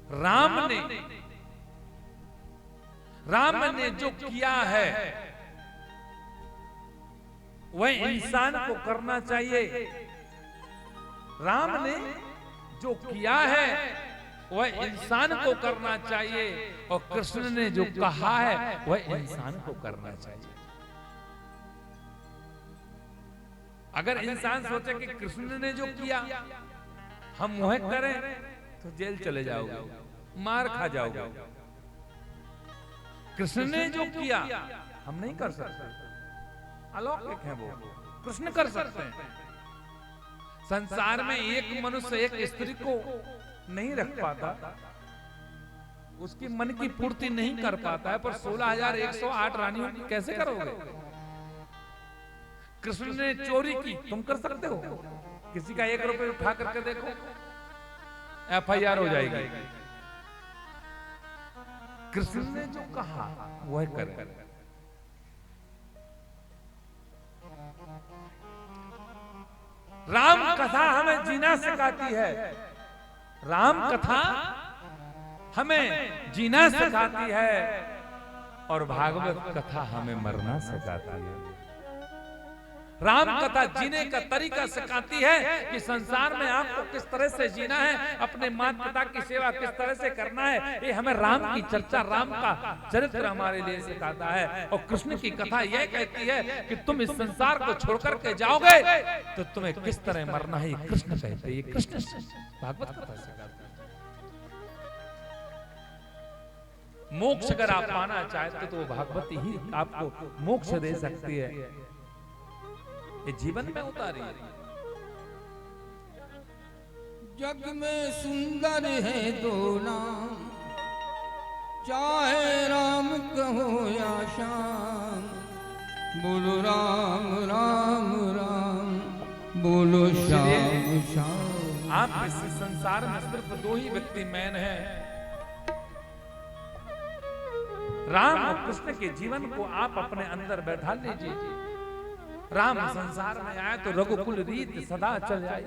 राम ने जो किया है वह इंसान को करना चाहिए। राम ने जो किया है वह इंसान को करना चाहिए और कृष्ण ने जो कहा है वह इंसान को करना चाहिए। अगर इंसान सोचे कि कृष्ण ने जो किया हम वह करें तो जेल चले जाओगे, मार खा जाओगे। कृष्ण ने जो किया हम नहीं कर सकते, अलौकिक है वो, कृष्ण कर सकते हैं। संसार में एक मनुष्य एक स्त्री को नहीं रख पाता, उसकी मन की पूर्ति नहीं कर पाता है, पर 16,108 रानियों की कैसे करोगे? कृष्ण ने चोरी की, तुम कर सकते हो? किसी का 1 रुपए उठा करके देखो, FIR हो जाएगी। कृष्ण ने जो कहा वह कर। राम कथा हमें जीना सिखाती है, राम कथा हमें जीना सिखाती है और भागवत कथा हमें मरना सिखाती है। राम कथा जीने का तरीका सिखाती है कि संसार में आपको किस तरह से जीना है, अपने माता पिता की सेवा किस तरह से करना है। ये हमें राम की चर्चा, राम का चरित्र हमारे लिए सिखाता है। और कृष्ण की कथा यह कहती है कि तुम इस संसार को छोड़कर के जाओगे तो तुम्हें किस तरह मरना है, कृष्ण कहते हैं। कृष्ण भागवत कथा सिखाता है। मोक्ष अगर आप पाना चाहते तो भागवत ही आपको मोक्ष दे सकती है, ये जीवन में उतारी। जग में सुंदर है दो नाम, चाहे राम कहो या श्याम। बोलो राम राम राम, बोलो श्याम श्याम। आप इस संसार में सिर्फ 2 ही व्यक्ति मैन हैं, राम और कृष्ण के जीवन को आप अपने अंदर बैठा लीजिए। राम संसार में आए तो रघुकुल रीत सदा चल जाए,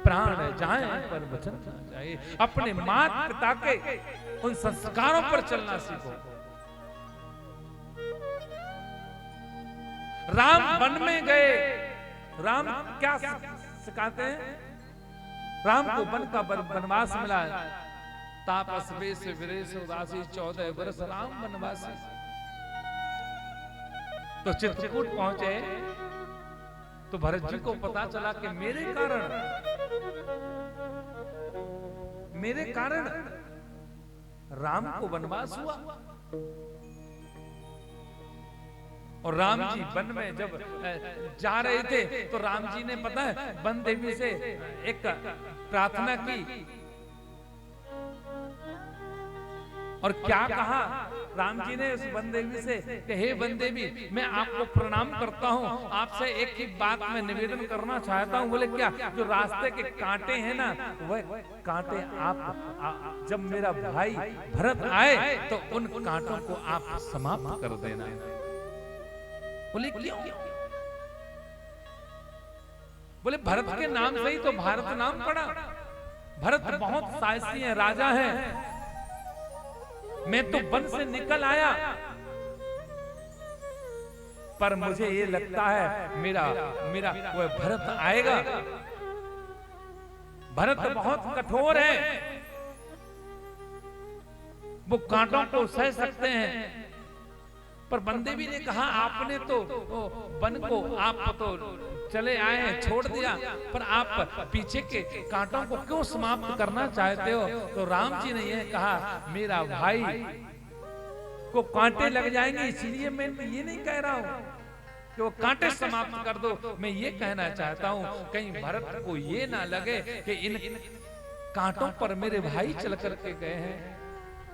प्राण जाए पर वचन ना जाए। अपने माता पिता के उन संस्कारों पर चलना सीखो। राम वन में गए, राम क्या सिखाते हैं? राम को वन का वनवास मिला, तापस वेश विरेश उदासी 14 वर्ष राम वनवासी। तो चित्रकूट पहुंचे तो भरत जी को पता चला कि मेरे कारण राम को वनवास हुआ। और राम जी वन में जब जा रहे थे तो राम जी ने पता है वन देवी से एक प्रार्थना की और क्या कहा राम जी ने उस वन देवी से कि हे वन देवी, मैं आपको प्रणाम करता हूँ, आपसे एक ही बात मैं निवेदन करना चाहता हूँ। बोले क्या? जो रास्ते के कांटे हैं ना, वह कांटे आप जब मेरा भाई भरत आए तो उन कांटों को आप समाप्त कर देना। बोले क्यों? बोले भरत के नाम से ही तो भारत नाम पड़ा। भरत बहुत साहसी है, राजा है, मैं तो वन से निकल आया, पर मुझे ये लगता है मेरा वह भरत आएगा। भरत बहुत कठोर है, वो कांटों को सह सकते हैं। पर बंदेवी ने कहा आपने तो वन को आप तो चले आए हैं, छोड़ दिया, पर आप पीछे के कांटों को क्यों समाप्त करना चाहते हो? तो राम जी ने यह कहा मेरा भाई को कांटे लग जाएंगे, इसलिए मैं ये नहीं कह रहा हूं कि वो कांटे समाप्त कर दो। मैं ये कहना चाहता हूं कहीं भरत को ये ना लगे कि इन कांटों पर मेरे भाई चल करके गए हैं,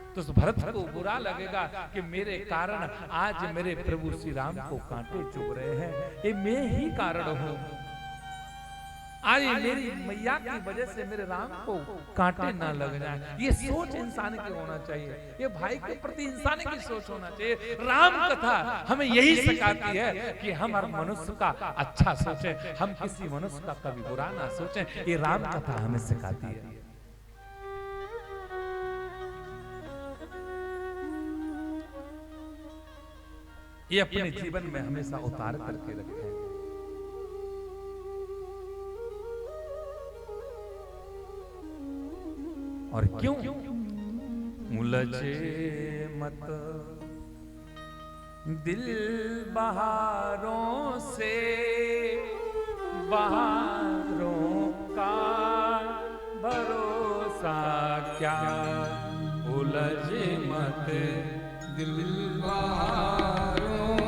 तो उस भरत को बुरा लगेगा कि मेरे कारण आज मेरे प्रभु श्री राम को कांटे चुभ रहे हैं, ये मैं ही कारण हूं। आज मेरी मैया की वजह से मेरे राम को कांटे ना लग जाए। ये सोच इंसान की होना चाहिए, ये भाई के प्रति इंसान की सोच होना चाहिए। राम कथा हमें यही सिखाती है कि हम हर मनुष्य का अच्छा सोचें, हम किसी मनुष्य का कभी बुरा ना सोचें। ये राम कथा हमें सिखाती है। ये अपने जीवन में हमेशा उतार करके रखें। और क्यों? उलझे मत दिल बहारों से, बहारों का भरोसा क्या, उलझे मत दिल बहारों